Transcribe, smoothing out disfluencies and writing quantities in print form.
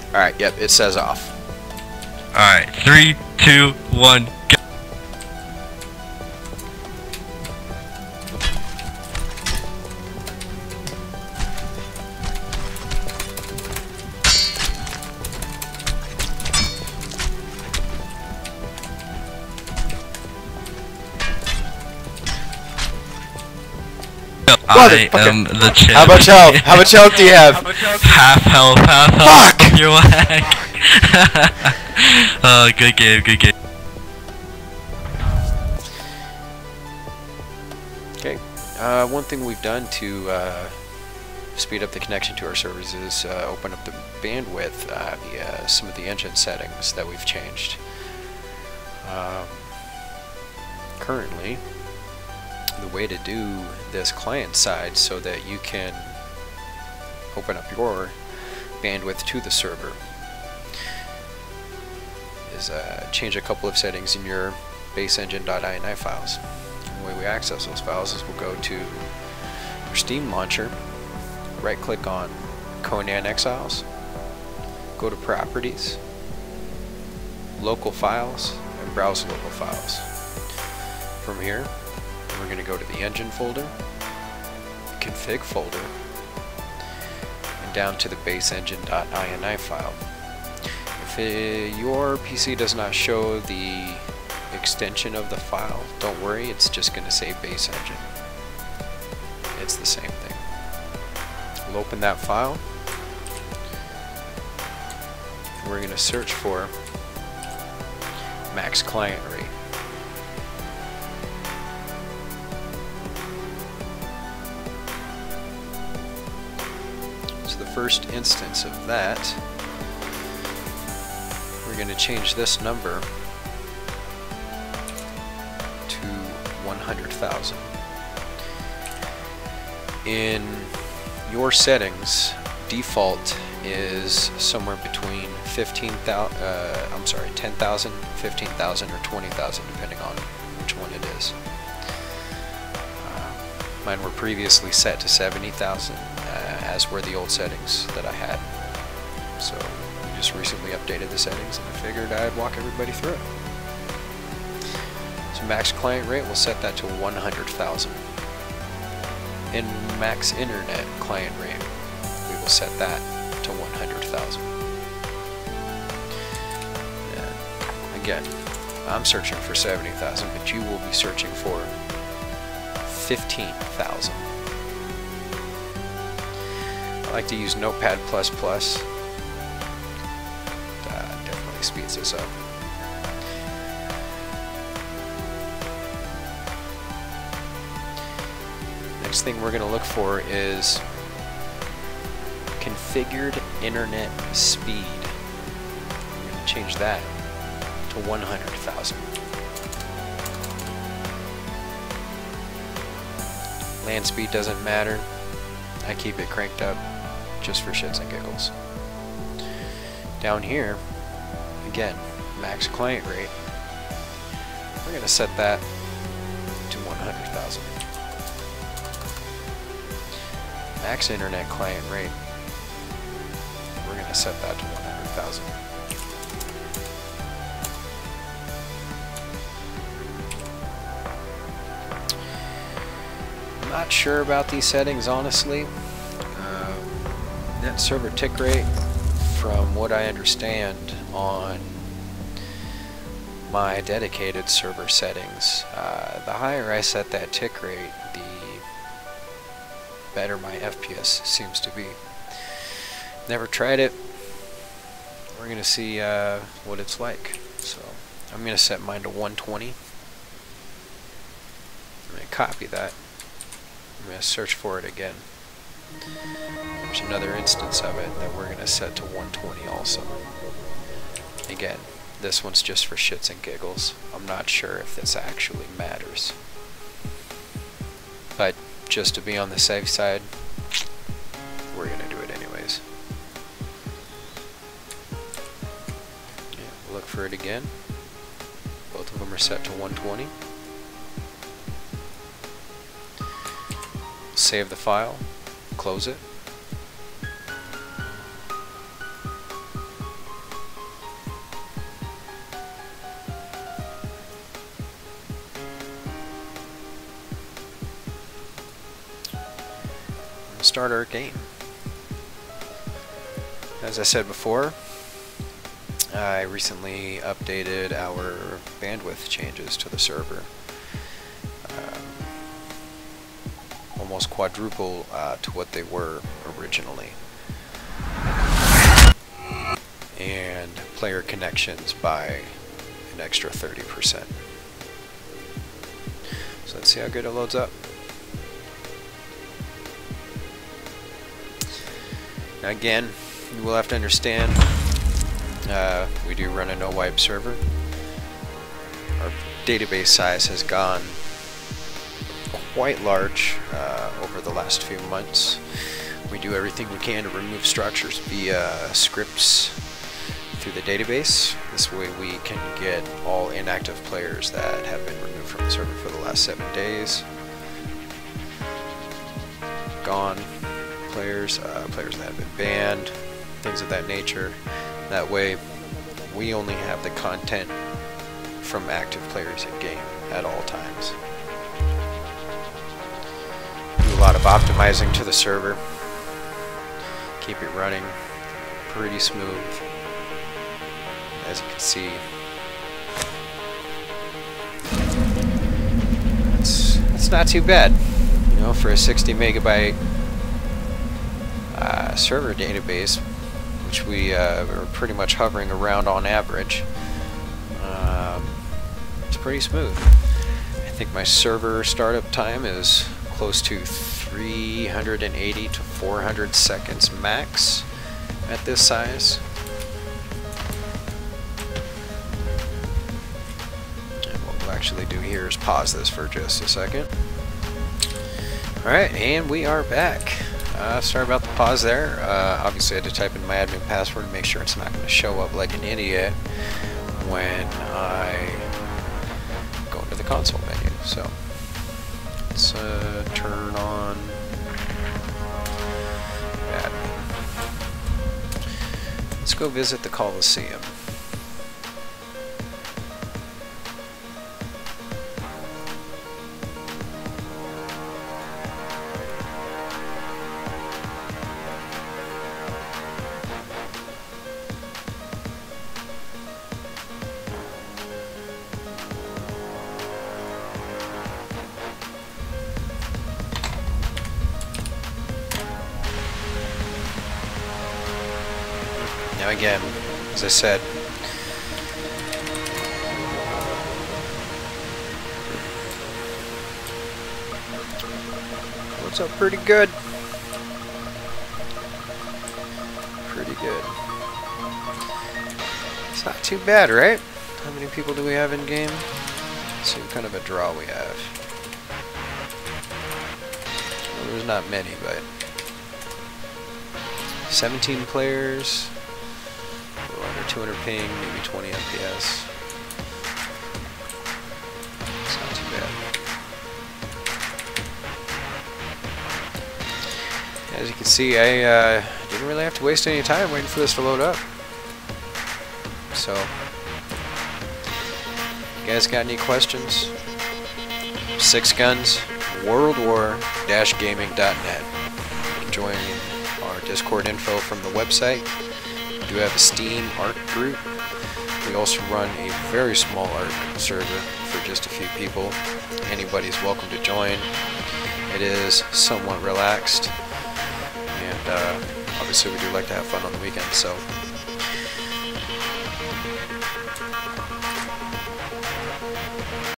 Alright, yep, it says off. Alright, 3, 2, 1, go. I am the champion. How much health? How much health do you have? Half health, half health. Fuck! You're whack. Oh, good game, good game. Okay, one thing we've done to speed up the connection to our servers is open up the bandwidth via some of the engine settings that we've changed. Currently, the way to do this client side so that you can open up your bandwidth to the server is change a couple of settings in your baseengine.ini files. And the way we access those files is we'll go to your Steam launcher, right click on Conan Exiles, go to Properties, Local Files, and Browse Local Files. From here, we're going to go to the engine folder, config folder, and down to the baseengine.ini file. If your PC does not show the extension of the file, don't worry, it's just going to say base engine. It's the same thing. We'll open that file, and we're going to search for max client rate. So the first instance of that, we're going to change this number to 100,000. In your settings, default is somewhere between 10,000, 15,000, or 20,000, depending on which one it is. Mine were previously set to 70,000, as were the old settings that I had. So we just recently updated the settings, and I figured I'd walk everybody through it. So max client rate, we'll set that to 100,000. In max internet client rate, we will set that to 100,000. Again, I'm searching for 70,000, but you will be searching for 15,000. I like to use Notepad++. Definitely speeds this up. Next thing we're going to look for is configured internet speed. We're going to change that to 100,000. LAN speed doesn't matter. I keep it cranked up just for shits and giggles. Down here, again, max client rate. We're going to set that to 100,000. Max internet client rate, we're going to set that to 100,000. I'm not sure about these settings, honestly. Net server tick rate, from what I understand on my dedicated server settings, the higher I set that tick rate, the better my FPS seems to be. Never tried it. We're going to see what it's like. So I'm going to set mine to 120. I'm going to copy that. I'm going to search for it again. There's another instance of it that we're going to set to 120 also. Again, this one's just for shits and giggles. I'm not sure if this actually matters. But just to be on the safe side, we're going to do it anyways. Yeah, we'll look for it again. Both of them are set to 120. Save the file, close it. we'll start our game. As I said before, I recently updated our bandwidth changes to the server. Almost quadruple to what they were originally. And player connections by an extra 30%. So let's see how good it loads up. Now again, you will have to understand, we do run a no-wipe server. Our database size has gone quite large over the last few months. We do everything we can to remove structures via scripts through the database. This way we can get all inactive players that have been removed from the server for the last 7 days. Gone players, players that have been banned, things of that nature. That way we only have the content from active players in game at all times. Do a lot of optimizing to the server. Keep it running pretty smooth. As you can see, it's not too bad, you know, for a 60 megabyte server database, which we are pretty much hovering around on average. It's pretty smooth. I think my server startup time is close to 380 to 400 seconds max at this size. And what we'll actually do here is pause this for just a second. Alright, and we are back. Sorry about the pause there. Obviously I had to type in my admin password to make sure it's not going to show up like an idiot when I go into the console menu. So let's turn on admin. Let's go visit the Coliseum. Now again, as I said, what's up pretty good. Pretty good. It's not too bad, right? How many people do we have in game? Let's see what kind of a draw we have. Well, there's not many, but 17 players. 200 ping, maybe 20 FPS. It's not too bad. As you can see, I didn't really have to waste any time waiting for this to load up. So, you guys got any questions? Six Guns, worldwar-gaming.net. You can join our Discord info from the website. We do have a Steam ARC group. We also run a very small ARC server for just a few people. Anybody's welcome to join. It is somewhat relaxed, and obviously we do like to have fun on the weekends, so